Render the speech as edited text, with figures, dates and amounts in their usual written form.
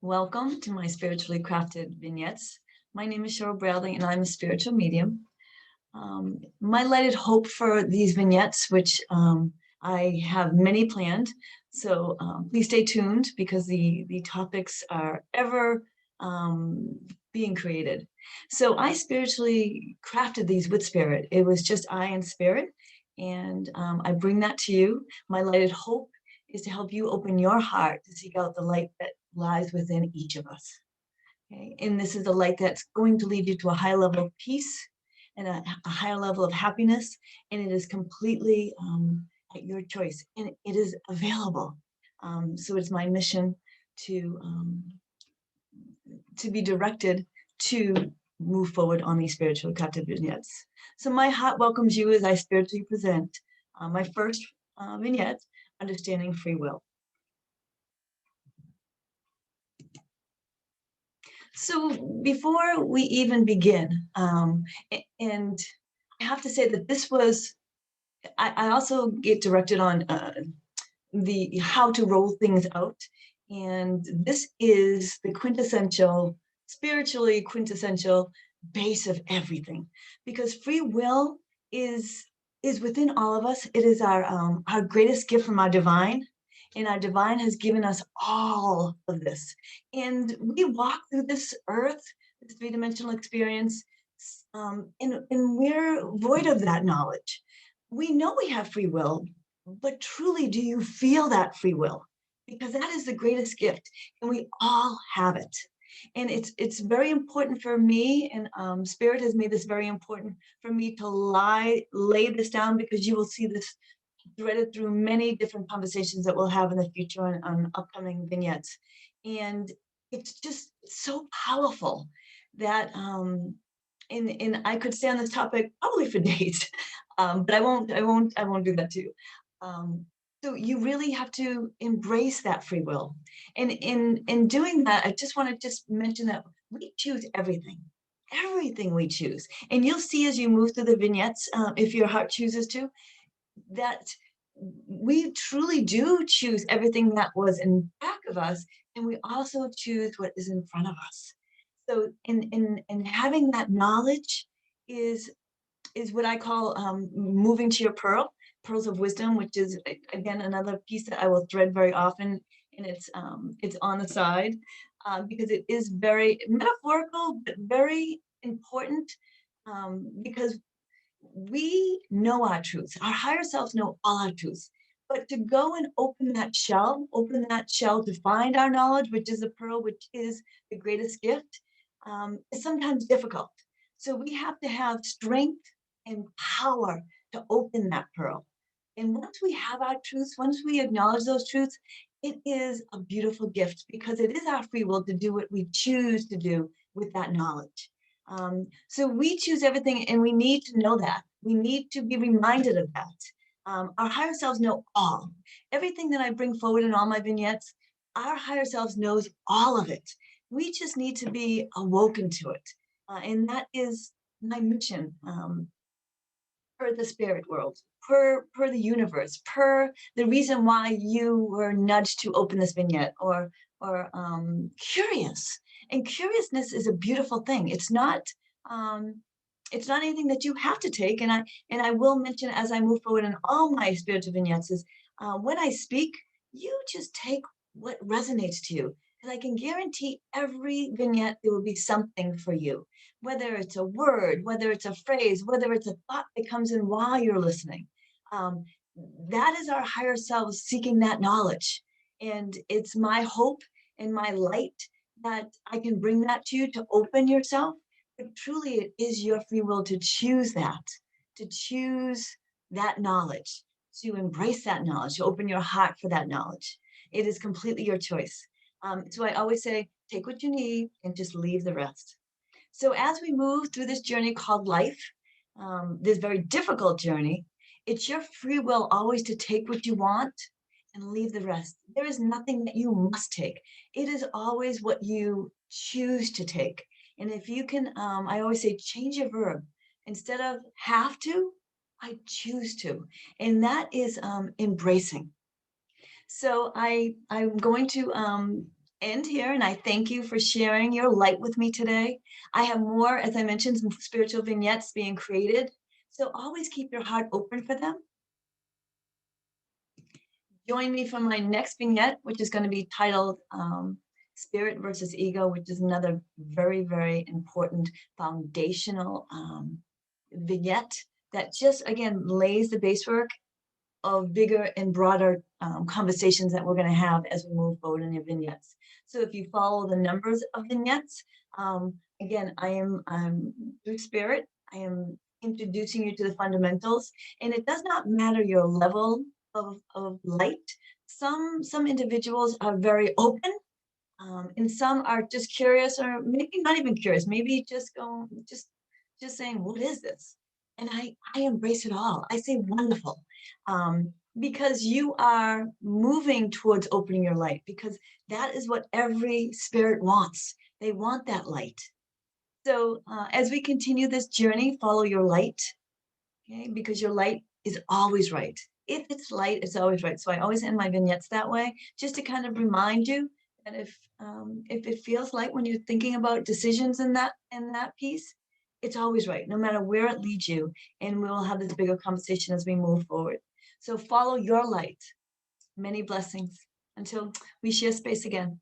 Welcome to my spiritually crafted vignettes. My name is Cheryl Bradley and I'm a spiritual medium. My lighted hope for these vignettes, which I have many planned, so please stay tuned because the topics are ever being created. So I spiritually crafted these with spirit. It was just I and spirit, and I bring that to you. My lighted hope is to help you open your heart to seek out the light that lies within each of us. Okay? And this is a light that's going to lead you to a high level of peace and a higher level of happiness. And it is completely at your choice, and it is available. So it's my mission to be directed to move forward on these spiritual crafted vignettes. So my heart welcomes you as I spiritually present my first vignette, Understanding Free Will. So before we even begin, and I have to say that this was, I also get directed on the how to roll things out. And this is the quintessential, spiritually quintessential base of everything, because free will is within all of us. It is our greatest gift from our divine, and our divine has given us all of this. And we walk through this earth, this three-dimensional experience, and we're void of that knowledge. We know we have free will, but truly, do you feel that free will? Because that is the greatest gift, and we all have it. And it's very important for me, and Spirit has made this very important for me to lay this down, because you will see this threaded through many different conversations that we'll have in the future on upcoming vignettes. And it's just so powerful that and I could stay on this topic probably for days, but I won't do that too. So you really have to embrace that free will. And in doing that, I just want to just mention that we choose everything we choose. And you'll see as you move through the vignettes, if your heart chooses to, that we truly do choose everything that was in back of us, and we also choose what is in front of us. So in having that knowledge is what I call moving to your pearls of wisdom, which is again another piece that I will thread very often, and it's on the side because it is very metaphorical but very important, because we know our truths. Our higher selves know all our truths. But to go and open that shell to find our knowledge, which is a pearl, which is the greatest gift, is sometimes difficult. So we have to have strength and power to open that pearl. And once we have our truths, once we acknowledge those truths, it is a beautiful gift, because it is our free will to do what we choose to do with that knowledge. So we choose everything, and we need to know that. We need to be reminded of that. Our higher selves know all. Everything that I bring forward in all my vignettes, our higher selves knows all of it. We just need to be awoken to it. And that is my mission, per the spirit world, per the universe, per the reason why you were nudged to open this vignette, or curious. And curiousness is a beautiful thing. It's not anything that you have to take. And I will mention, as I move forward in all my spiritual vignettes, is when I speak, you just take what resonates to you, because I can guarantee every vignette there will be something for you, whether it's a word, whether it's a phrase, whether it's a thought that comes in while you're listening. Um, that is our higher selves seeking that knowledge. And it's my hope and my light that I can bring that to you to open yourself. But truly, it is your free will to choose that, to choose that knowledge, to embrace that knowledge, to open your heart for that knowledge. It is completely your choice. So I always say, take what you need and just leave the rest. So as we move through this journey called life, this very difficult journey, it's your free will always to take what you want and leave the rest. There is nothing that you must take. It is always what you choose to take. And if you can, I always say, change your verb. Instead of have to, I choose to. And that is embracing. So I'm going to end here, and I thank you for sharing your light with me today. I have more, as I mentioned, some spiritual vignettes being created. So always keep your heart open for them. Join me for my next vignette, which is going to be titled Spirit versus Ego, which is another very, very important foundational vignette that just, again, lays the base work of bigger and broader conversations that we're going to have as we move forward in your vignettes. So if you follow the numbers of vignettes, again, I'm through spirit. I am introducing you to the fundamentals, and it does not matter your level of light. Some individuals are very open, and some are just curious, or maybe not even curious, maybe just saying, what is this? And I embrace it all. I say wonderful, because you are moving towards opening your light, because that is what every spirit wants. They want that light. So as we continue this journey, follow your light, okay? Because your light is always right. If it's light, it's always right. So I always end my vignettes that way, just to kind of remind you that if it feels light when you're thinking about decisions in that piece, it's always right, no matter where it leads you. And we will have this bigger conversation as we move forward. So follow your light. Many blessings until we share space again.